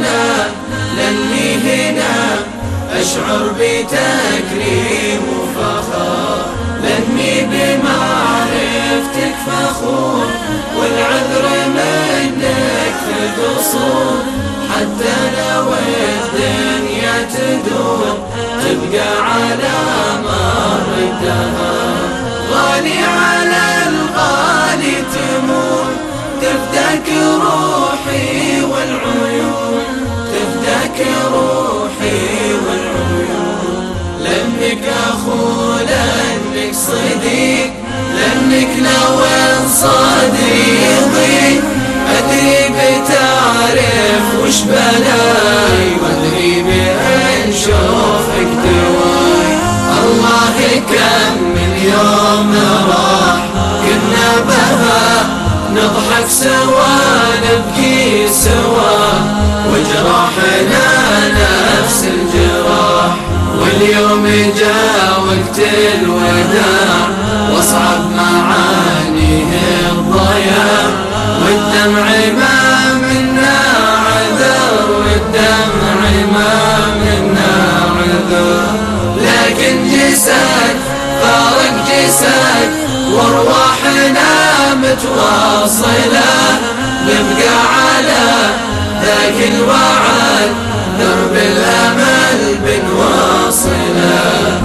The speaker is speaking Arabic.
أنا لأني هنا أشعر بتكريم وفخر، لأني بمعرفتك فخور، والعذر منك في قصور، حتى لو الدنيا تدور تبقى على مر الدهر. غالي على الغالي تمور، تفداك روحي والعيون، تفداك روحي والعيون، لأنك أخو لأنك صديق، لأنك لو صدري يضيق أدري بتعرف وش بلاي، وأدري بأن شوفك دواي. الله كم من يوم راح كنا بها نضحك سوا نبكي سوا، وجراحنا نفس الجراح، واليوم جاء وقت الوداع واصعب معانيه الضياع، والدمع ما منا عذر، والدمع ما منا عذر، لكن جسد فارق جسد وارواحنا متواصلة، نبقى على ذاك الوعد درب الأمل بنواصله.